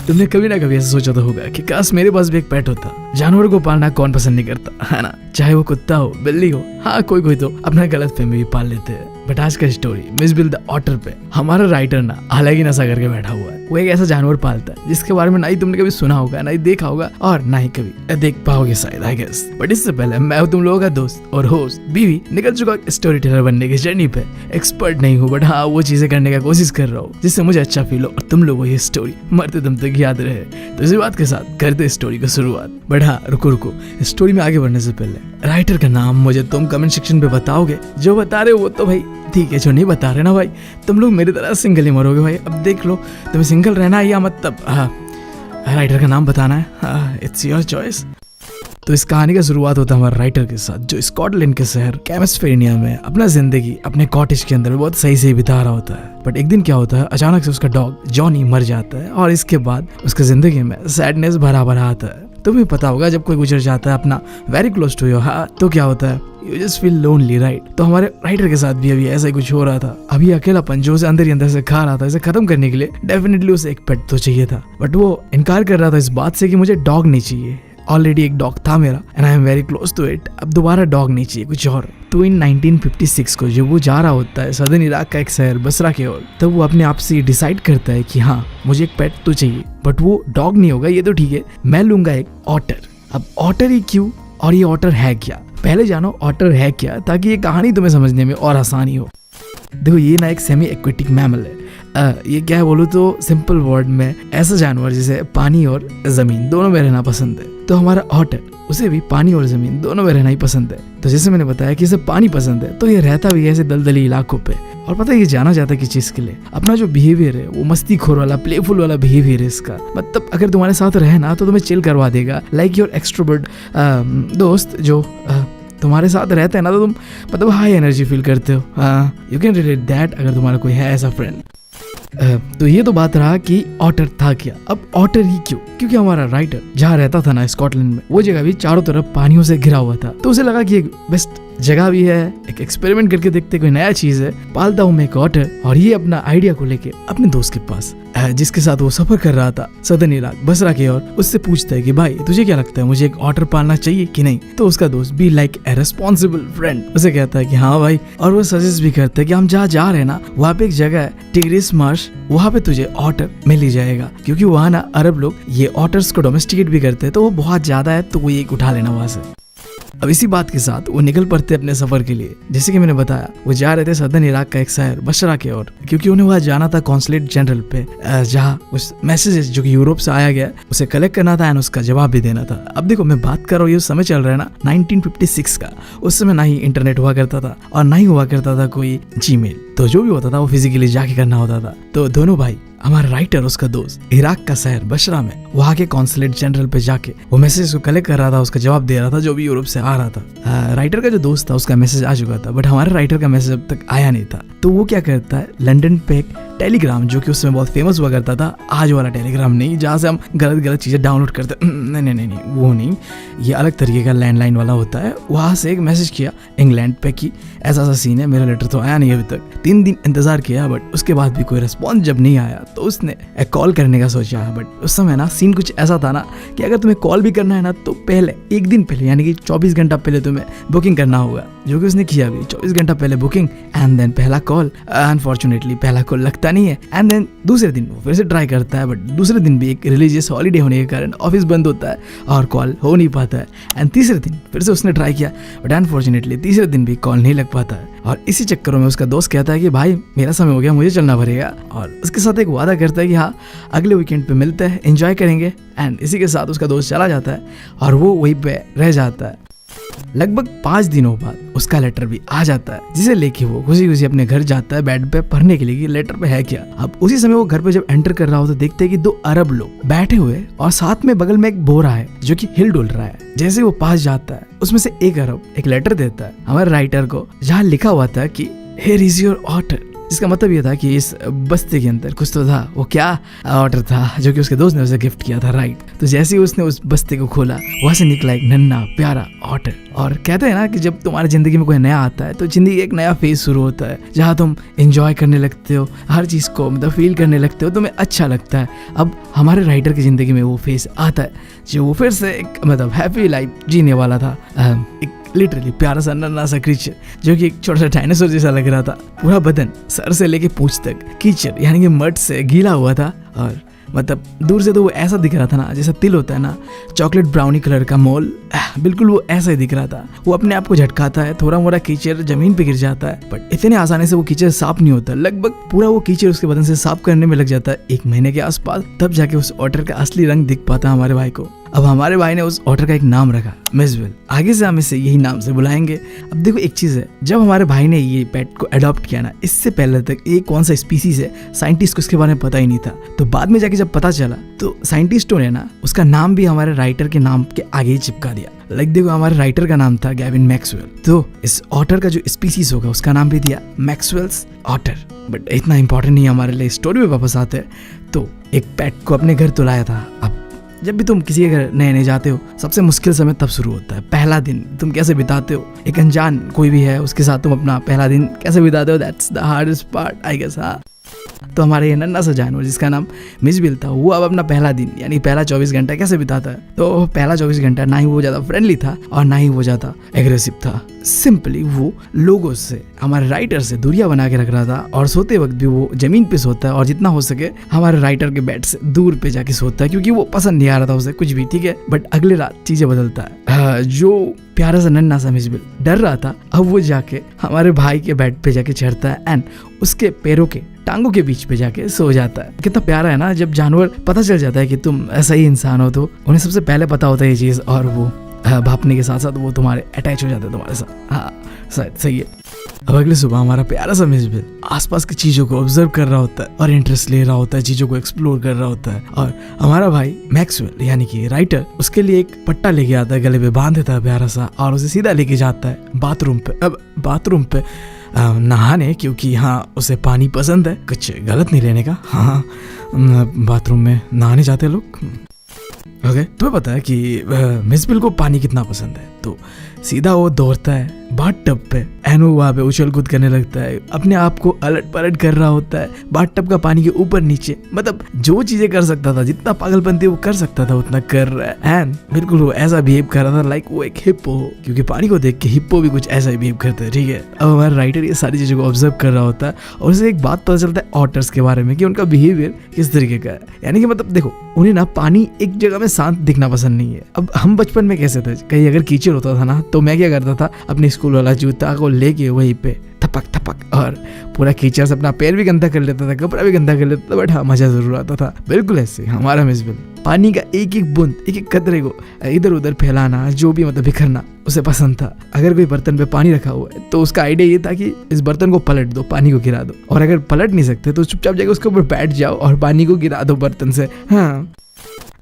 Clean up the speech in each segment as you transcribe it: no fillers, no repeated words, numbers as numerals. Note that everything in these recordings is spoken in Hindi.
तुमने कभी ना कभी ऐसा सोचा तो होगा कि काश मेरे पास भी एक पेट होता। जानवर को पालना कौन पसंद नहीं करता, है ना? चाहे वो कुत्ता हो, बिल्ली हो। हाँ, कोई तो अपना गलत फहमी भी पाल लेते हैं। बट आज का story Mijbil the otter पे हमारा राइटर ना अलग ही नशा करके बैठा हुआ है। वो एक ऐसा जानवर पालता है जिसके बारे में ना ही तुमने कभी सुना होगा, ना ही देखा होगा, और ना ही कभी देख पाओगे शायद, आई गेस। बट इससे पहले मैं तुम लोगों का दोस्त और होस्ट बीवी निकल चुका स्टोरी टेलर बनने की जर्नी पे। एक्सपर्ट नहीं हूँ, बट हाँ वो चीजें करने का कोशिश कर रहा हूँ जिससे मुझे अच्छा फील हो और तुम लोगों को ये स्टोरी मरते दम तक याद रहे। तो इसी बात के साथ करते स्टोरी की शुरुआत। बट हाँ रुको, स्टोरी में आगे बढ़ने से पहले राइटर का नाम मुझे तुम कमेंट सेक्शन पे बताओगे। जो बता रहे हो वो तो भाई ठीक है, जो नहीं बता रहे ना भाई, तुम लोग मेरी तरह सिंगल ही मरोगे भाई। अब देख लो तुम्हें सिंगल रहना है या मतलब राइटर का नाम बताना है, इट्स योर चॉइस। तो इस कहानी का शुरुआत होता है हमारे राइटर के साथ, जो स्कॉटलैंड के शहर कैम्सफेरिनिया में अपना जिंदगी अपने कॉटेज के अंदर बहुत सही से बिता रहा होता है। बट एक दिन क्या होता है, अचानक से उसका डॉग जॉनी मर जाता है और इसके बाद उसकी जिंदगी में सैडनेस भरा आता है। तुम्हें पता होगा जब कोई गुजर जाता है अपना very close to your heart तो क्या होता है, you just feel lonely, right? तो हमारे राइटर के साथ भी अभी ऐसा ही कुछ हो रहा था। अभी अकेलापन जो उसे अंदर ही अंदर से खा रहा था, इसे खत्म करने के लिए डेफिनेटली उसे एक पेट तो चाहिए था। बट वो इनकार कर रहा था इस बात से कि मुझे डॉग नहीं चाहिए, ऑलरेडी एक डॉग था मेरा and I am very close to it, अब दोबारा डॉग नहीं चाहिए, कुछ और। तो इन 1956 को जब वो जा रहा होता है सदर्न इराक का एक शहर बसरा की ओर, तब वो अपने आप से डिसाइड करता है कि हाँ मुझे एक पेट तो चाहिए, बट वो डॉग नहीं होगा, ये तो ठीक है, मैं लूंगा एक ऑटर। अब ऑटर ही क्यों, और ये ऑटर है क्या? पहले जानो ऑटर है क्या, ताकि ये कहानी तुम्हें समझने में और आसानी हो। देखो ये ना एक सेमी एक्वेटिक मैमल है। ये क्या है बोलूं तो सिंपल वर्ड में ऐसा जानवर जिसे पानी और जमीन दोनों में रहना पसंद है। तो हमारा ऑटर, उसे भी पानी और जमीन दोनों में रहना ही पसंद है। तो जैसे मैंने बताया कि इसे पानी पसंद है, तो ये रहता भी है ऐसे दलदली इलाकों पे। और पता है ये जाना जाता है किस चीज के लिए, अपना जो बिहेवियर है वो मस्तीखोर वाला, प्लेफुल वाला बिहेवियर है इसका। मतलब अगर तुम्हारे साथ रहे ना तो तुम्हें चिल करवा देगा, लाइक योर एक्सट्रोवर्ट दोस्त जो तुम्हारे साथ रहते हैं ना, तो तुम मतलब हाई एनर्जी फील करते हो। यू कैन रिलेट दैट अगर तुम्हारा कोई है ऐसा फ्रेंड। तो ये तो बात रहा कि ऑटर था क्या। अब ऑटर ही क्यों, क्योंकि हमारा राइटर जहाँ रहता था ना स्कॉटलैंड में, वो जगह भी चारों तरफ पानियों से घिरा हुआ था। तो उसे लगा कि एक बेस्ट जगह भी है, एक एक्सपेरिमेंट करके देखते, कोई नया चीज है, पालता हूँ मैं एक ऑटर। और ये अपना आइडिया को लेके अपने दोस्त के पास, जिसके साथ वो सफर कर रहा था सदर्न इराक बसरा की ओर, उससे पूछता है कि भाई तुझे क्या लगता है, मुझे एक ऑटर पालना चाहिए कि नहीं? तो उसका दोस्त be like a responsible friend उसे कहता है कि हाँ भाई, और वो सजेस्ट भी करता है कि हम जहाँ जा रहे हैं ना वहाँ पे एक जगह है टिग्रिस मार्श, वहाँ पे तुझे ऑटर मिल ही जाएगा, क्योंकि वहाँ ना अरब लोग ये ऑटर्स को डोमेस्टिकेट भी करते हैं, तो वो बहुत ज्यादा है, तो वो एक उठा लेना वहां से। अब इसी बात के साथ वो निकल पड़ते अपने सफर के लिए। जैसे कि मैंने बताया वो जा रहे थे सदर्न इराक का एक शहर बसरा की ओर, क्योंकि उन्हें वहां जाना था कॉन्सुलेट जनरल पे, जहां उस मैसेजेस जो कि यूरोप से आया गया उसे कलेक्ट करना था एंड उसका जवाब भी देना था। अब देखो मैं बात कर रहा हूँ, ये समय चल रहा है ना 1956 का। उस समय ना ही इंटरनेट हुआ करता था और ना ही हुआ करता था कोई जीमेल, तो जो भी होता था वो फिजिकली जाके करना होता था। तो दोनों भाई, हमारा राइटर उसका दोस्त, इराक का शहर बसरा में वहाँ के कॉन्सुलेट जनरल पे जाके वो मैसेज को कलेक्ट कर रहा था, उसका जवाब दे रहा था जो भी यूरोप से आ रहा था। राइटर का जो दोस्त था उसका मैसेज आ चुका था, बट हमारे राइटर का मैसेज अब तक आया नहीं था। तो वो क्या करता है, लंदन पे एक टेलीग्राम जो कि उस समय बहुत फेमस हुआ करता था, आज वाला टेलीग्राम नहीं जहाँ से हम गलत चीजें डाउनलोड करते, नहीं, वो नहीं, ये अलग तरीके का लैंडलाइन वाला होता है। वहां से एक मैसेज किया इंग्लैंड पे कि ऐसा ऐसा सीन है, मेरा लेटर तो आया नहीं अभी तक। 3 दिन इंतजार किया, बट उसके बाद भी कोई रिस्पॉन्स जब नहीं आया तो उसने एक कॉल करने का सोचा। बट उस समय ना सीन कुछ ऐसा था ना कि अगर तुम्हें कॉल भी करना है ना तो पहले 1 दिन पहले, यानी कि 24 घंटा पहले तुम्हें बुकिंग करना होगा, जो कि उसने किया भी। 24 घंटा पहले बुकिंग एंड देन पहला कॉल। अनफॉर्चुनेटली पहला कॉल लगता नहीं है एंड देन दूसरे दिन वो फिर से ट्राई करता है, बट दूसरे दिन भी एक रिलीजियस हॉलीडे होने के कारण ऑफिस बंद होता है और कॉल हो नहीं पाता है। एंड तीसरे दिन फिर से उसने ट्राई किया, बट अनफॉर्चुनेटली तीसरे दिन भी कॉल नहीं लग पाता है। और इसी चक्करों में उसका दोस्त कहता है कि भाई मेरा समय हो गया, मुझे चलना पड़ेगा, और उसके साथ एक वादा करता है कि हाँ अगले वीकेंड पे मिलते हैं, एंजॉय करेंगे। एंड इसी के साथ उसका दोस्त चला जाता है और वो वहीं पे रह जाता है। लगभग 5 दिनों बाद उसका लेटर भी आ जाता है, जिसे लेके वो खुशी खुशी अपने घर जाता है बेड पे पढ़ने के लिए कि लेटर पे है क्या। अब उसी समय वो घर पे जब एंटर कर रहा होता है, देखते हैं कि 2 अरब लोग बैठे हुए और साथ में बगल में एक बोरा है जो कि हिल डुल रहा है। जैसे वो पास जाता है, उसमें से एक अरब एक लेटर देता है हमारे राइटर को, जहाँ लिखा हुआ था कि हियर इज योर ऑटर, जिसका मतलब ये था कि इस बस्ती के अंदर कुछ तो था। वो क्या ऑटर था जो कि उसके दोस्त ने उसे गिफ्ट किया था, राइट। तो जैसे ही उसने उस बस्ती को खोला वहां से निकला एक नन्हा प्यारा ऑटर। और कहते हैं ना कि जब तुम्हारी जिंदगी में कोई नया आता है तो जिंदगी एक नया फेज शुरू होता है जहाँ तुम एंजॉय करने लगते हो, हर चीज को मतलब फील करने लगते हो, तुम्हें अच्छा लगता है। अब हमारे राइटर की जिंदगी में वो फेज आता है जो वो फिर से एक मतलब हैप्पी लाइफ जीने वाला था। एक लिटरली प्यारा सा नन्हा सा क्रीचर जो कि एक छोटा सा डायनासोर जैसा लग रहा था। पूरा बदन सर से लेके पूंछ तक कीचड़ यानी कि मड से गीला हुआ था। और मतलब दूर से तो वो ऐसा दिख रहा था ना जैसा तिल होता है ना, चॉकलेट ब्राउनी कलर का मोल, बिल्कुल वो ऐसा ही दिख रहा था। वो अपने आप को झटकाता है, थोड़ा मोड़ा कीचड़ जमीन पे गिर जाता है, बट इतने आसानी से वो कीचड़ साफ नहीं होता। लगभग पूरा वो कीचड़ उसके बदन से साफ करने में लग जाता है 1 महीने के आसपास। तब जाके उस ऑटर का असली रंग दिख पाता हमारे भाई को। अब हमारे भाई ने उस ऑटर का एक नाम रखा, मिसबिल। आगे से हम इसे यही नाम से बुलाएंगे। अब देखो एक चीज है, जब हमारे भाई ने ये पेट को अडॉप्ट किया ना, इससे पहले तक ये कौन सा स्पीसीज है साइंटिस्ट को इसके बारे में पता ही नहीं था। तो बाद में जाके जब पता चला तो साइंटिस्टों ने ना उसका नाम भी हमारे राइटर के नाम के आगे ही चिपका दिया। लाइक देखो हमारे राइटर का नाम था गैविन मैक्सवेल, तो इस ऑटर का जो स्पीसीज होगा उसका नाम भी दिया मैक्सवेल्स ऑटर। बट इतना इंपॉर्टेंट नहीं, हमारे लिए स्टोरी में वापस आते हैं। तो एक पेट को अपने घर तो लाया था। अब जब भी तुम किसी के घर नए नए जाते हो सबसे मुश्किल समय तब शुरू होता है, पहला दिन तुम कैसे बिताते हो। एक अनजान कोई भी है उसके साथ तुम अपना पहला दिन कैसे बिताते हो, that's the hardest part I guess. हाँ, तो हमारे ये नन्हा सा जानवर जिसका नाम मिसबिल था, वो अब अपना पहला दिन यानी पहला 24 घंटा कैसे बिताता है। तो पहला 24 घंटा ना ही वो ज्यादा फ्रेंडली था और ना ही वो ज्यादा एग्रेसिव था। सिंपली वो लोगों से, हमारे राइटर से दूरियां बना के रख रहा था। और सोते वक्त भी वो जमीन पे सोता है और जितना हो सके हमारे राइटर के बेड से दूर पे जाके सोता है, क्योंकि वो पसंद नहीं आ रहा था उसे कुछ भी, ठीक है। बट अगले रात चीजें बदलता है। जो प्यारा सा नन्हा सा मिसबिल डर रहा था, अब वो जाके हमारे भाई के बेड पे जाके चढ़ता है एंड उसके पैरों के टांगों के बीच पे जाके सो जाता है। कितना प्यारा है ना, जब जानवर पता चल जाता है कि तुम ऐसा ही इंसान हो तो उन्हें सबसे पहले पता होता है ये चीज, और वो भापने के साथ साथ वो तुम्हारे अटैच हो जाते हैं तुम्हारे साथ। हाँ सही है। अब अगले सुबह हमारा प्यारा सा मिसबिल आसपास की चीजों को ऑब्जर्व कर रहा होता है और इंटरेस्ट ले रहा होता है, चीजों को एक्सप्लोर कर रहा होता है। और हमारा भाई मैक्सवेल यानी कि राइटर उसके लिए एक पट्टा लेके आता है, गले पे बांध देता है प्यारा सा, और उसे सीधा लेके जाता है बाथरूम पे। अब बाथरूम पे नहाने, क्योंकि हाँ उसे पानी पसंद है, कुछ गलत नहीं लेने का। हाँ बाथरूम में नहाने जाते हैं लोग। ओके, तुम्हें पता है कि मिसबिल को पानी कितना पसंद है, तो सीधा वो दौड़ता है बाथ टब पे एंड वो वहाँ पे उछल कूद करने लगता है, अपने आप को अलट पलट कर रहा होता है बाथ टब का पानी के ऊपर नीचे। मतलब जो चीजें कर सकता था, जितना पागलपंती वो कर सकता था उतना कर रहा है। एंड बिल्कुल वो ऐसा बिहेव कर रहा था लाइक वो एक हिप्पो हो, क्योंकि पानी को देख के हिप्पो भी कुछ ऐसा ही बिहेव करते हैं, ठीक है। अब हमारा राइटर ये सारी चीजों को ऑब्जर्व कर रहा होता है और उसे एक बात पता चलता है ऑटर्स के बारे में कि उनका बिहेवियर किस तरीके का है। यानी कि मतलब देखो, उन्हें ना पानी एक जगह में शांत दिखना पसंद नहीं है। अब हम बचपन में कैसे थे, कहीं अगर कीचड़ होता था ना तो मैं क्या करता था, अपने स्कूल वाला जूता को लेके वहीं पे थपक थपक और पूरा कीचड़ से अपना पैर भी गंदा कर लेता था, कपड़ा भी गंदा कर लेता था। बट हाँ, मजा जरूर आता था। बिल्कुल ऐसे हमारा मिसबिल पानी का एक एक बूंद, एक एक कतरे को इधर उधर फैलाना, जो भी मतलब बिखरना उसे पसंद था। अगर कोई बर्तन पे पानी रखा हुआ है तो उसका आइडिया ये था कि इस बर्तन को पलट दो, पानी को गिरा दो, और अगर पलट नहीं सकते तो चुपचाप जाके उसके ऊपर बैठ जाओ और पानी को गिरा दो बर्तन से। हाँ,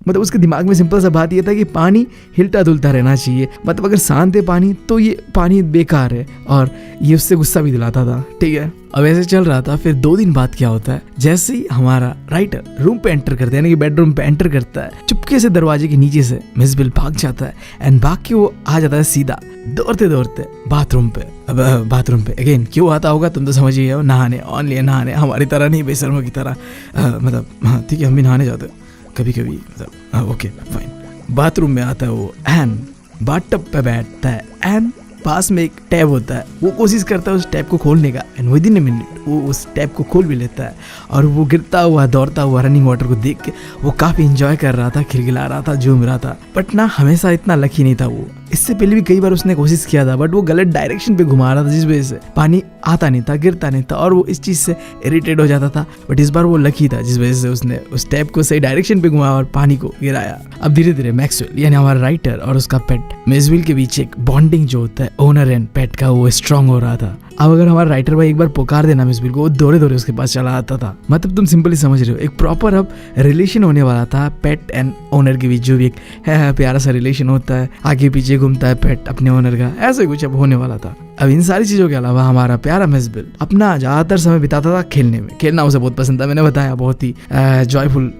मतलब उसके दिमाग में सिंपल सा बात ये था कि पानी हिलता डुलता रहना चाहिए। मतलब अगर शांत है पानी तो ये पानी बेकार है, और ये उससे गुस्सा भी दिलाता था, ठीक है। अब ऐसे चल रहा था। फिर 2 दिन बाद क्या होता है, जैसे ही हमारा राइटर रूम पे एंटर करता है, यानी कि बेडरूम पे एंटर करता है, चुपके से दरवाजे के नीचे से मिसबिल भाग जाता है एंड भाग के वो आ जाता है सीधा दौड़ते दौड़ते बाथरूम पे। अब बाथरूम पे अगेन क्यों आता होगा, तुम तो समझ ही हो, नहाने, ऑनली नहाने, हमारी तरह नहीं बेशर्मों की तरह। मतलब हाँ ठीक है, हम भी नहाने जाते हैं कभी कभी, मतलब ओके फाइन। बाथरूम में आता है वो एंड बाथटब पे बैठता है एंड पास में एक टैब होता है, वो कोशिश करता है उस टैब को खोलने का and with in a minute वो उस टैब को खोल भी लेता है। और वो गिरता हुआ दौड़ता हुआ रनिंग वाटर को देख के वो काफी एंजॉय कर रहा था, खिलखिला रहा था, झूम रहा था। बट ना हमेशा इतना लकी नहीं था वो। इससे पहले भी कई बार उसने कोशिश किया था, बट वो गलत डायरेक्शन पे घुमा रहा था, जिस वजह से पानी आता नहीं था, गिरता नहीं था, और वो इस चीज से इरिटेट हो जाता था। बट इस बार वो लकी था, जिस वजह से उसने उस टैब को सही डायरेक्शन पे घुमाया और पानी को गिराया। अब धीरे धीरे मैक्सवेल यानी हमारा राइटर और उसका पेट मिसबिल के बीच एक बॉन्डिंग जो होता है ओनर एंड पेट का, वो स्ट्रांग हो रहा था। अब अगर हमारा राइटर भाई एक बार पुकार देना मिसबिल को, वो दौड़े दौड़े उसके पास चला आता था। मतलब तुम सिंपली समझ रहे हो, एक प्रॉपर अब रिलेशन होने वाला था पेट एंड ओनर के बीच, जो भी एक है प्यारा सा रिलेशन होता है, आगे पीछे घूमता है पेट अपने ओनर का, ऐसा कुछ अब होने वाला था। अब इन सारी चीज़ों के अलावा हमारा प्यारा मिसबिल अपना ज़्यादातर समय बिताता था खेलने में। खेलना उसे बहुत पसंद था, मैंने बताया बहुत ही जॉयफुल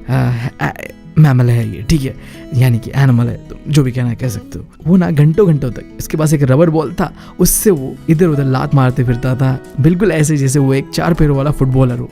मैमल है ये, ठीक है, यानी कि एनिमल है, तो जो भी कहना है कह सकते हो। वो ना घंटों घंटों तक इसके पास एक रबर बॉल था, उससे वो इधर उधर लात मारते फिरता था, बिल्कुल ऐसे जैसे वो एक 4 पैरों वाला फुटबॉलर हो।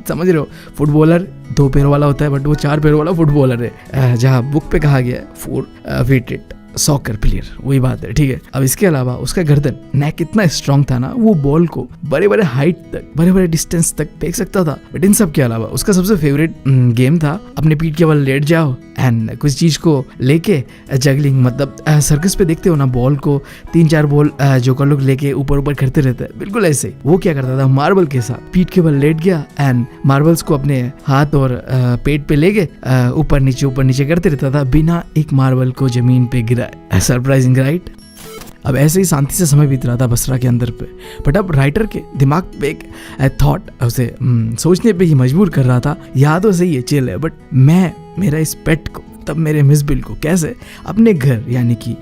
समझ रहे हो, फुटबॉलर 2 पैरों वाला होता है बट वो 4 पैरों वाला फुटबॉलर है, जहाँ बुक पे कहा गया है 4 फीट सॉकर प्लेयर, वही बात है, ठीक है। अब इसके अलावा उसका गर्दन नेक इतना स्ट्रांग था ना, वो बॉल को बड़े बड़े हाइट तक, बड़े बड़े डिस्टेंस तक फेंक सकता था। बट इन सब के अलावा उसका सबसे फेवरेट गेम था अपने पीठ के बल लेट जाओ एंड कुछ चीज को लेके जगलिंग, मतलब सर्कस पे देखते हो ना, बॉल को 3-4 बॉल जोकर लोग लेके ऊपर ऊपर करते रहते हैं, बिल्कुल ऐसे वो क्या करता था, मार्बल के साथ पीठ के बल लेट गया एंड मार्बल्स को अपने हाथ और पेट पे लेके ऊपर नीचे करते रहता था बिना एक मार्बल को जमीन पे गिरा। Surprising right. अब ऐसे ही शांति से समय बीत रहा था बसरा के अंदर पे, बट अब राइटर के दिमाग पे एक थॉट उसे सोचने पे ही मजबूर कर रहा था। या तो सही है, चिल है, बट मैं मेरा इस पेट को, तब मेरे मिसबिल को कैसे अपने घर यानी कि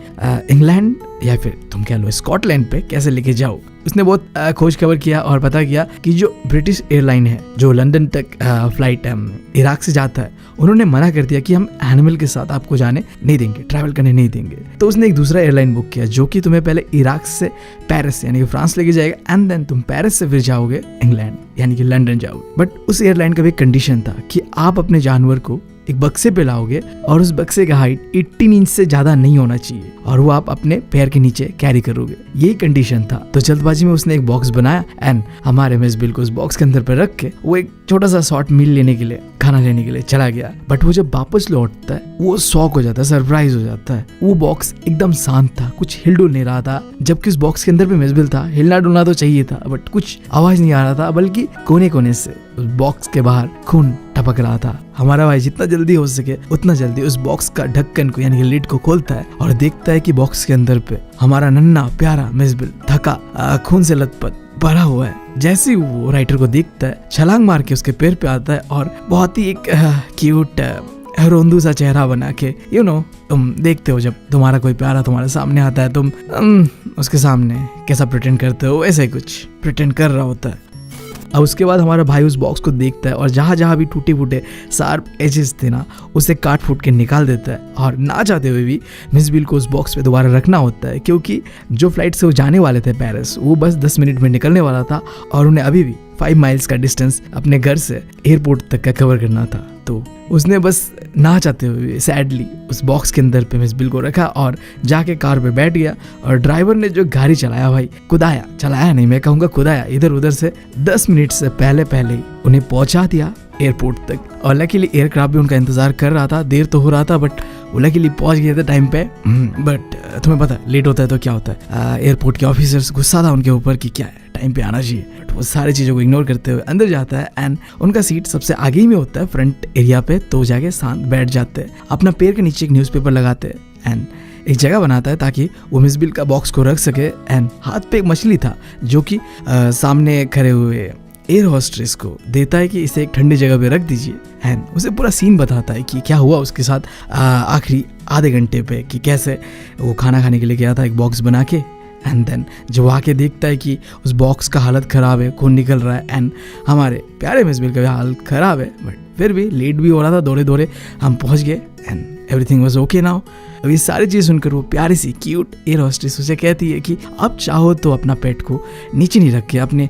इंग्लैंड या फिर तुम कह लो स्कॉटलैंड पे कैसे लेके जाओ। उसने बहुत खोज खबर किया और पता किया कि जो ब्रिटिश एयरलाइन है जो लंदन तक फ्लाइट इराक से जाता है, उन्होंने मना कर दिया कि हम एनिमल के साथ आपको जाने नहीं देंगे, ट्रैवल करने नहीं देंगे। तो उसने एक दूसरा एयरलाइन बुक किया जो कि तुम्हें पहले इराक से पेरिस यानी कि फ्रांस लेके जाएगा एंड देन तुम पेरिस से फिर जाओगे इंग्लैंड यानी कि लंदन जाओगे। बट उस एयरलाइन का भी एक कंडीशन था कि आप अपने जानवर को एक बक्से पे लाओगे और उस बक्से का हाइट 18 इंच से ज्यादा नहीं होना चाहिए और वो आप अपने पैर के नीचे कैरी करोगे, यही कंडीशन था। तो जल्दबाजी में उसने एक बॉक्स बनाया एंड हमारे मिसबिल को उस बॉक्स के अंदर पे रख के वो एक छोटा सा शॉर्ट मील लेने के लिए, खाना लेने के लिए चला गया। बट वो जब वापस लौटता है वो शॉक हो जाता है, सरप्राइज हो जाता है। वो बॉक्स एकदम शांत था, कुछ हिल डुल नहीं रहा था, जबकि उस बॉक्स के अंदर पे मिसबिल था। हिलना डुलना तो चाहिए था बट कुछ आवाज नहीं आ रहा था, बल्कि कोने कोने से उस बॉक्स के बाहर खून टपक रहा था। हमारा भाई जितना जल्दी हो सके उतना जल्दी उस बॉक्स का ढक्कन को यानी कि लिड को खोलता है और देखता है कि बॉक्स के अंदर पे हमारा नन्हा प्यारा मिसबिल थका खून से लथपथ भरा हुआ है। जैसे ही वो राइटर को देखता है, छलांग मार के उसके पैर पे आता है और बहुत ही एक क्यूट रोंदू सा चेहरा बना के, तुम देखते हो जब तुम्हारा कोई प्यारा तुम्हारे सामने आता है, तुम उसके सामने कैसा प्रिटेंड करते हो, वैसे कुछ प्रिटेंड कर रहा होता है। अब उसके बाद हमारा भाई उस बॉक्स को देखता है और जहाँ जहाँ भी टूटे फूटे शार्प एजेस थे ना, उसे काट फूट के निकाल देता है। और ना चाहते हुए भी मिसबिल को उस बॉक्स पे दोबारा रखना होता है, क्योंकि जो फ्लाइट से वो जाने वाले थे पेरिस, वो बस 10 मिनट में निकलने वाला था और उन्हें अभी भी 5 माइल्स का डिस्टेंस अपने घर से एयरपोर्ट तक का कवर करना था। तो उसने बस ना चाहते हुए सैडली उस बॉक्स के अंदर पे मिसबिल को रखा और जाके कार पे बैठ गया। और ड्राइवर ने जो गाड़ी चलाया भाई, चलाया नहीं, मैं कहूँगा कुदाया, इधर उधर से 10 मिनट से पहले ही उन्हें पहुंचा दिया एयरपोर्ट तक। और लकीली एयरक्राफ्ट भी उनका इंतजार कर रहा था, देर तो हो रहा था बट वो लकीली पहुंच गए थे टाइम पे। बट तुम्हें पता लेट होता है तो क्या होता है, एयरपोर्ट के ऑफिसर्स गुस्सा था उनके ऊपर कि क्या है, टाइम पे आना चाहिए। बट वो सारी चीज़ों को इग्नोर करते हुए अंदर जाता है एंड उनका सीट सबसे आगे ही में होता है फ्रंट एरिया पे, तो जाके शांत बैठ जाते हैं, अपना पैर के नीचे एक न्यूज़पेपर लगाते हैं एंड एक जगह बनाता है ताकि वो मिसबिल का बॉक्स को रख सके। एंड हाथ पे एक मछली था जो कि सामने खड़े हुए एयर होस्ट्रेस को देता है कि इसे एक ठंडी जगह पे रख दीजिए एंड उसे पूरा सीन बताता है कि क्या हुआ उसके साथ आखिरी आधे घंटे पे, कि कैसे वो खाना खाने के लिए गया था एक बॉक्स बना के एंड देन जब आके देखता है कि उस बॉक्स का हालत ख़राब है, खून निकल रहा है एंड हमारे प्यारे मिसबिल का भी हालत ख़राब है। बट फिर भी लेट भी हो रहा था, दौड़े दौड़े हम पहुंच गए and everything was okay now. अब ये सारी चीज़ सुनकर वो प्यारी सी क्यूट एयर होस्टेस उसे कहती है कि अब चाहो तो अपना पेट को नीचे नहीं रख के अपने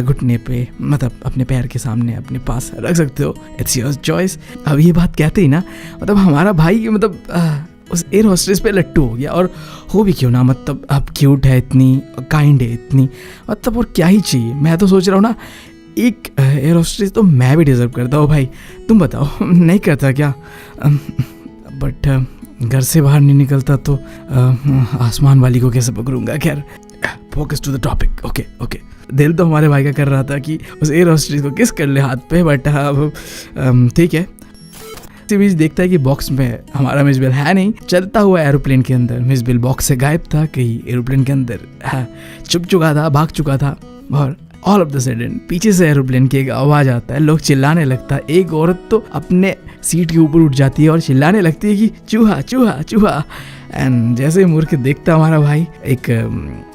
घुटने पे, मतलब अपने पैर के सामने अपने पास रख सकते हो, इट्स योर चॉइस। अब ये बात कहते ही ना, मतलब हमारा भाई मतलब उस एयर होस्टेस पे लट्टू हो गया। और हो भी क्यों ना, मतलब अब क्यूट है इतनी, काइंड है इतनी, मतलब और क्या ही चाहिए। मैं तो सोच रहा हूँ ना, एक एयर होस्टेस तो मैं भी डिजर्व करता हूँ भाई, तुम बताओ नहीं करता क्या? बट घर से बाहर नहीं निकलता तो आसमान वाली को कैसे पकड़ूंगा। खैर, focus to the topic. Okay दिल तो हमारे भाई का कर रहा था कि उस एयर होस्टेस को किस कर ले हाथ पे, बट ठीक है। इसी बीच देखता है कि बॉक्स में हमारा मिसबिल है नहीं। चलता हुआ एरोप्लेन के अंदर मिसबिल बॉक्स से गायब था, कहीं एरोप्लेन के अंदर छुप चुका था, भाग चुका था। और ऑल ऑफ द सडन पीछे से एरोप्लेन की एक आवाज आता है, लोग चिल्लाने लगता है। एक औरत तो अपने सीट के ऊपर उठ जाती है और चिल्लाने लगती है कि चूहा चूहा चूहा। एंड जैसे ही मुड़ के देखता हमारा भाई, एक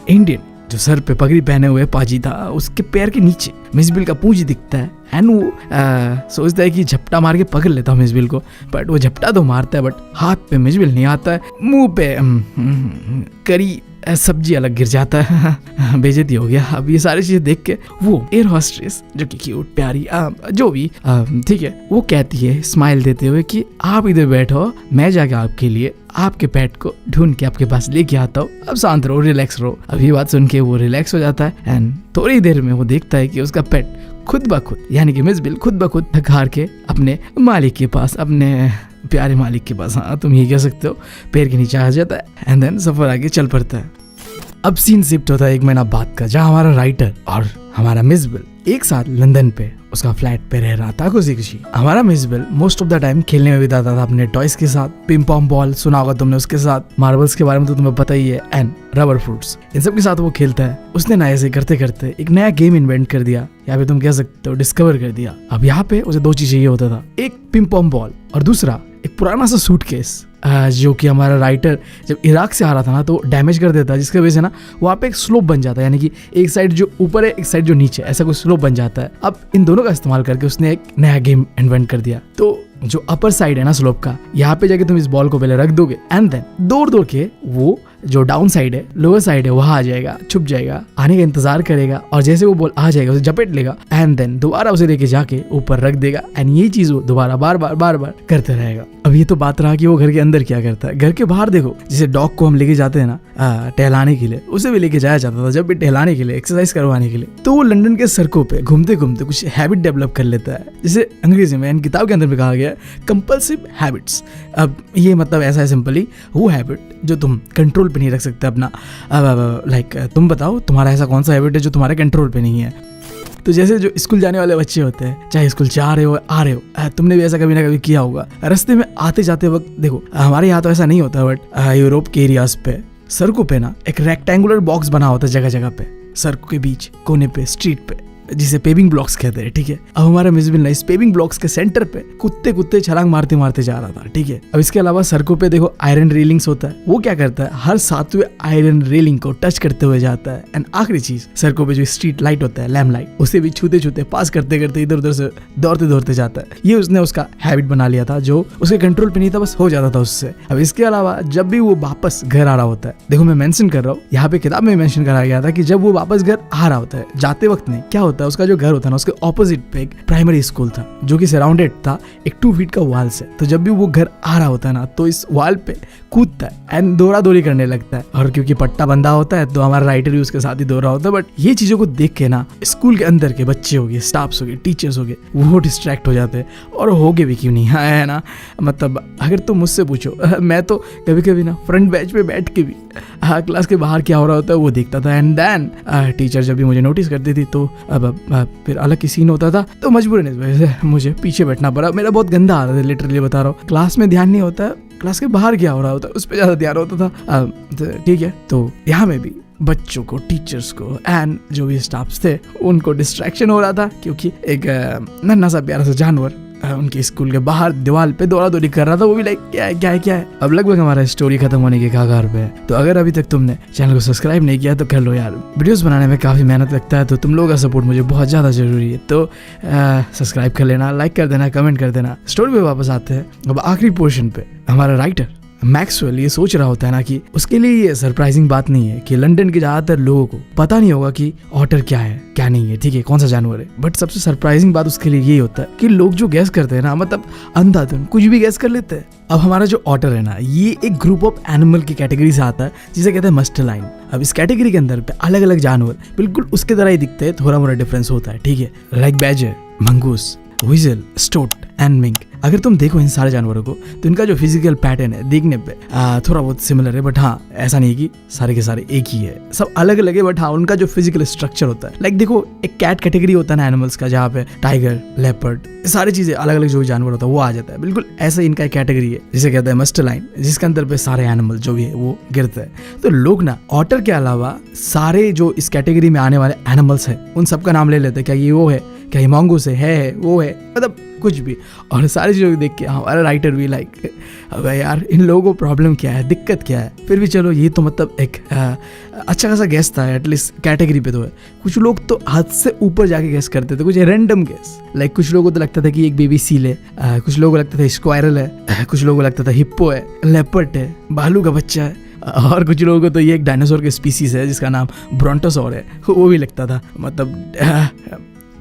इंडियन जो सर पे पगड़ी पहने हुए पाजी था, उसके पैर के नीचे मिस बिल का पूंछ दिखता है एंड वो सोचता है कि झपटा मार के पकड़ लेता हूँ मिस बिल को, बट वो झपटा तो मारता है बट हाथ पे मिस बिल नहीं आता है, मुंह पे करी सब्जी अलग गिर जाता है। बेइज्जती हो गया। अब ये सारी चीजें देख के वो एयर हॉस्टेस जो कि क्यूट प्यारी जो भी ठीक है, वो कहती है स्माइल देते हुए कि आप इधर बैठो, मैं जाके आपके लिए आपके पेट को ढूंढ के आपके पास लेके आता हूँ, अब शांत रहो, रिलैक्स रहो। अब ये बात सुन के वो रिलैक्स हो जाता है एंड थोड़ी देर में वो देखता है कि उसका पेट खुद ब खुद यानी कि मिस बिल खुद ब खुद थक हार के अपने मालिक के पास, अपने प्यारे मालिक के पास, हाँ तुम ये कह सकते हो, पैर के नीचे आ जाता है एंड देन सफर आगे चल पड़ता है। अब सीन शिफ्ट होता है 1 महीना बाद का, जहाँ हमारा राइटर और हमारा मिस बिल एक साथ लंदन पे उसका फ्लैट पे रह रहा था खुशी खुशी। हमारा miss bill most of the time खेलने में बिताता था अपने टॉयज के साथ, पिंग पॉन्ग बॉल सुना होगा तुमने उसके साथ, मार्बल्स के बारे में तो तुम्हें पता ही है, एंड रबर फ्रूट्स, इन सब के साथ वो खेलता है। उसने ना ऐसे करते करते एक नया गेम इन्वेंट कर दिया, या फिर तुम कह सकते हो डिस्कवर कर दिया। अब यहाँ पे उसे 2 चीजें ये होता था, एक पिंग पॉन्ग बॉल और दूसरा एक पुराना सा सूटकेस जो कि हमारा राइटर जब इराक से आ रहा था ना तो डैमेज कर देता है, जिसकी वजह से ना वहाँ पे एक स्लोप बन जाता है, यानी कि एक साइड जो ऊपर है एक साइड जो नीचे, ऐसा कोई स्लोप बन जाता है। अब इन दोनों का इस्तेमाल करके उसने एक नया गेम इन्वेंट कर दिया। तो जो अपर साइड है ना स्लोप का, यहाँ पे जाके तुम इस बॉल को पहले रख दोगे एंड देन दौड़ दौड़ के वो जो डाउन साइड है, लोअर साइड है, वहां आ जाएगा, छुप जाएगा, आने का इंतजार करेगा और जैसे वो बॉल आ जाएगा उसे झपेट लेगा एंड देन दोबारा उसे लेके जाके ऊपर रख देगा एंड ये चीज वो दोबारा बार बार करते रहेगा। अब ये तो बात रहा कि वो घर के अंदर क्या करता है। घर के बाहर देखो, जैसे डॉग को हम लेके जाते हैं ना टहलाने के लिए, उसे भी लेके जाया जाता था जब भी टहलाने के लिए, एक्सरसाइज करवाने के लिए। तो वो लंदन के सड़कों पे घूमते घूमते कुछ हैबिट डेवलप कर लेता है, जिसे अंग्रेजी में किताब के अंदर में कहा गया है कंपल्सिव हैबिट्स। अब ये मतलब ऐसा है सिंपली वो हैबिट जो तुम कंट्रोल पे नहीं रख सकते अपना। लाइक तुम बताओ तुम्हारा ऐसा कौन सा हैबिट है जो तुम्हारे कंट्रोल पे नहीं है। तो जैसे जो स्कूल जाने वाले बच्चे होते हैं, चाहे स्कूल जा रहे हो आ रहे हो, तुमने भी ऐसा कभी ना कभी किया होगा। रास्ते में आते जाते वक्त देखो, हमारे यहाँ तो ऐसा नहीं होता बट यूरोप के एरियाज पे सड़कों पे ना एक रेक्टेंगुलर बॉक्स बना होता है जगह जगह पे, सड़कों के बीच कोने पे स्ट्रीट पे, जिसे पेविंग ब्लॉक्स कहते हैं। ठीक है, अब हमारा मिस बिल इस पेविंग ब्लॉक्स के सेंटर पे कुत्ते छलांग मारते मारते जा रहा था। ठीक है, अब इसके अलावा सड़कों पे देखो आयरन रेलिंग्स होता है, वो क्या करता है हर 7वें आयरन रेलिंग को टच करते हुए जाता है एंड आखिरी चीज सड़कों पे जो स्ट्रीट लाइट होता है, लैम्प लाइट, उसे भी छूते छूते पास करते करते इधर उधर से दौड़ते जाता है। ये उसने उसका हैबिट बना लिया था जो उसके कंट्रोल पे नहीं था, बस हो जाता था उससे। अब इसके अलावा जब भी वो वापस घर आ रहा होता है, देखो मैं मेंशन कर रहा हूँ, यहाँ पे किताब में मेंशन कराया गया था कि जब वो वापस घर आ रहा होता है, जाते वक्त नहीं, क्या होता है उसका जो घर होता है उसके ऑपोजिट पे एक प्राइमरी स्कूल था जो कि सराउंडेड था एक 2 फीट का वॉल से। तो जब भी वो घर आ रहा होता है ना तो इस वॉल पे कूदता है एंड दौड़ा दौड़ी करने लगता है, और क्योंकि पट्टा बंधा होता है तो हमारा राइटर भी उसके साथ ही दौड़ा होता है। बट ये चीजों को देख के ना स्कूल के अंदर के बच्चे हो गए, स्टाफ्स हो गए, टीचर्स हो गए, वो डिस्ट्रैक्ट हो जाते हैं, और हो गए भी क्यों नहीं, है ना। मतलब अगर तुम मुझसे पूछो, मैं तो कभी कभी ना फ्रंट बेंच पे बैठ के भी क्लास के बाहर क्या हो रहा होता है वो देखता था एंड देन टीचर जब भी मुझे नोटिस करती थी तो फिर अलग की सीन होता था, तो मजबूरन इस वजह से मुझे पीछे बैठना पड़ा। मेरा बहुत गंदा आदत है, लिटरली बता रहा हूँ। क्लास में ध्यान नहीं होता, क्लास के बाहर क्या हो रहा होता है उस पर ज्यादा ध्यान होता था। ठीक है, तो यहाँ में भी बच्चों को, टीचर्स को एंड जो भी स्टाफ्स थे उनको डिस्ट्रैक्शन हो रहा था, क्योंकि एक नन्हा सा प्यारा सा जानवर उनके स्कूल के बाहर दीवार पे दौड़ा दौड़ी कर रहा था। वो भी लाइक क्या है। अब लगभग हमारा स्टोरी खत्म होने के कगार पे है, तो अगर अभी तक तुमने चैनल को सब्सक्राइब नहीं किया तो कर लो यार। वीडियोस बनाने में काफी मेहनत लगता है, तो तुम लोगों का सपोर्ट मुझे बहुत ज्यादा जरूरी है। तो सब्सक्राइब कर लेना, लाइक कर देना, कमेंट कर देना। स्टोरी पे वापस आते हैं। अब आखिरी पोर्शन पे हमारा राइटर मैक्सवेल ये सोच रहा होता है ना कि उसके लिए ये सरप्राइजिंग बात नहीं है कि लंदन के ज्यादातर लोगों को पता नहीं होगा कि ऑटर क्या है क्या नहीं है, ठीक है, कौन सा जानवर है। बट सबसे सरप्राइजिंग बात उसके लिए ये होता है कि लोग जो गैस करते हैं ना, मतलब अंधाधुन कुछ भी गैस कर लेते हैं। अब हमारा जो ऑटर है ना, ये एक ग्रुप ऑफ एनिमल की कैटेगरी से आता है जिसे कहते हैं मस्टलाइन। अब इस कैटेगरी के अंदर पे अलग अलग जानवर बिल्कुल उसके तरह ही दिखते हैं, थोड़ा मोड़ा डिफरेंस होता है। ठीक है, like badger, mongoose, vigil, state and mink. अगर तुम देखो इन सारे जानवरों को तो इनका जो फिजिकल पैटर्न है देखने पे थोड़ा बहुत सिमिलर है, बट हाँ ऐसा नहीं है कि सारे के सारे एक ही है, सब अलग अलग है। बट हाँ उनका जो फिजिकल स्ट्रक्चर होता है, लाइक देखो एक कैट कैटेगरी होता है ना एनिमल्स का, जहाँ पे टाइगर, लेपर्ड, सारी चीजें अलग अलग जो जानवर होता है वो आ जाता है। बिल्कुल ऐसा ही इनका एक कैटेगरी है जिसे कहते हैं मस्टलाइन, जिसके अंदर पे सारे एनिमल जो भी है वो गिरते हैं। तो लोग ना ऑटर के अलावा सारे जो इस कैटेगरी में आने वाले एनिमल्स है उन सबका नाम ले लेते हैं। क्या ये वो है, क्या ये मंगूस है, वो है, मतलब कुछ भी। और सारी चीज़ों को देख के हमारा राइटर भी लाइक अब यार इन लोगों को प्रॉब्लम क्या है, दिक्कत क्या है। फिर भी चलो ये तो मतलब एक अच्छा खासा गेस था, एटलीस्ट कैटेगरी पे तो है। कुछ लोग तो हद से ऊपर जाके गेस करते थे, कुछ रैंडम गेस। लाइक कुछ लोगों को तो लगता था कि एक बेबी सील है, कुछ लोगों को लगता था स्क्वायरल है, कुछ लोगों को लगता था हिप्पो है, लेपर्ड है, भालू का बच्चा है, और कुछ लोगों को तो ये एक डायनासोर के स्पीसीज है जिसका नाम ब्रोंटोसॉर है, वो भी लगता था। मतलब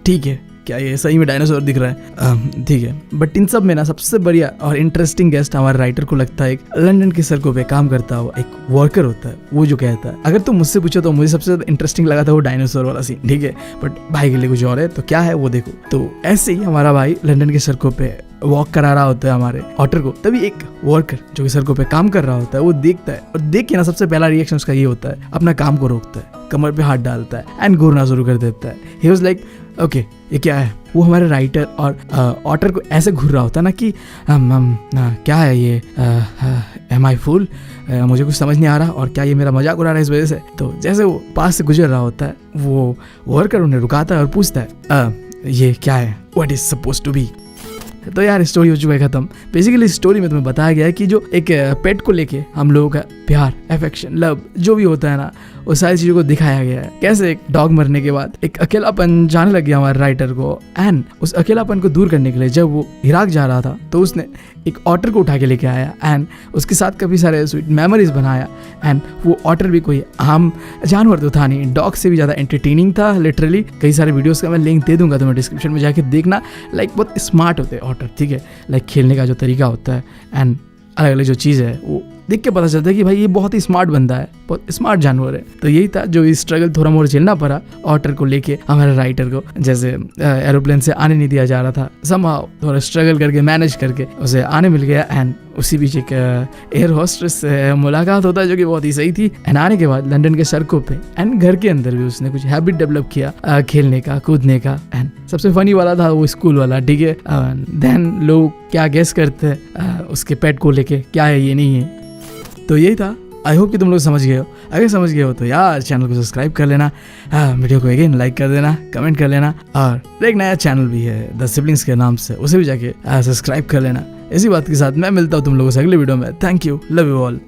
ठीक है, क्या ये सही में डायनासोर दिख रहा है? ठीक है। बट इन सब में ना सबसे बढ़िया और इंटरेस्टिंग गेस्ट हमारे राइटर को लगता है एक लंदन की सड़कों पे काम करता हुआ एक वर्कर होता है, वो जो कहता है। अगर तुम मुझसे पूछो तो मुझे सबसे ज्यादा इंटरेस्टिंग लगा था वो डायनासोर वाला सीन, ठीक है। बट भाई के लिए कुछ और है, तो क्या है वो देखो। तो ऐसे ही हमारा भाई लंदन की सड़कों पे वॉक करा रहा होता है हमारे ऑटर को, तभी एक वर्कर जो कि सड़कों पे काम कर रहा होता है वो देखता है, और देख के ना सबसे पहला रिएक्शन उसका ये होता है, अपना काम को रोकता है, कमर पे हाथ डालता है एंड घूरना शुरू कर देता है। ही वाज लाइक ओके ये क्या है। वो हमारे राइटर और ऑटर को ऐसे घूर रहा होता है ना कि क्या है ये, एम आई फूल, मुझे कुछ समझ नहीं आ रहा, और क्या ये मेरा मजाक उड़ा रहा है इस वजह से। तो जैसे वो पास से गुजर रहा होता है, वो वर्कर उन्हें रुकाता है और पूछता है ये क्या है, what is suppose to be. तो यार स्टोरी हो चुका है खत्म। बेसिकली स्टोरी में तुम्हें बताया गया है कि जो एक पेट को लेके हम लोगों का प्यार, अफेक्शन, लव जो भी होता है ना, वो सारी चीज़ों को दिखाया गया है। कैसे एक डॉग मरने के बाद एक अकेलापन जाने लग गया हमारे राइटर को, एंड उस अकेलापन को दूर करने के लिए जब वो इराक जा रहा था तो उसने एक ऑटर को उठा के लेके आया एंड उसके साथ काफ़ी सारे स्वीट मेमोरीज बनाया। एंड वो ऑटर भी कोई आम जानवर तो था नहीं, डॉग से भी ज़्यादा एंटरटेनिंग था लिटरली। कई सारे वीडियोस का मैं लिंक दे दूंगा तुम्हें डिस्क्रिप्शन में, जाके देखना। लाइक बहुत स्मार्ट होते हैं ऑटर, ठीक है। लाइक खेलने का जो तरीका होता है एंड अलग अलग जो चीज़ है वो देख के पता चलता है कि भाई ये बहुत ही स्मार्ट बंदा है, बहुत स्मार्ट जानवर है। तो यही था जो स्ट्रगल थोड़ा मोड़ झेलना पड़ा ऑटर को लेके हमारे राइटर को। जैसे एरोप्लेन से आने नहीं दिया जा रहा था, समहाउ थोड़ा स्ट्रगल करके मैनेज करके उसे आने मिल गया। एंड उसी बीच एक एयर होस्टेस से मुलाकात होता है जो कि बहुत ही सही थी। एंड आने के बाद लंदन के सड़कों पे एंड घर के अंदर भी उसने कुछ हैबिट डेवलप किया, खेलने का, कूदने का। एंड सबसे फनी वाला था वो स्कूल वाला, ठीक है। देन लोग क्या गेस करते हैं उसके पेट को लेके, क्या है ये नहीं है। तो यही था। आई होप कि तुम लोग समझ गए हो। अगर समझ गए हो तो यार चैनल को सब्सक्राइब कर लेना, वीडियो को अगेन लाइक कर देना, कमेंट कर लेना, और एक नया चैनल भी है द सिबलिंग्स के नाम से, उसे भी जाके सब्सक्राइब कर लेना। इसी बात के साथ मैं मिलता हूँ तुम लोगों से अगले वीडियो में। Thank you, love you all.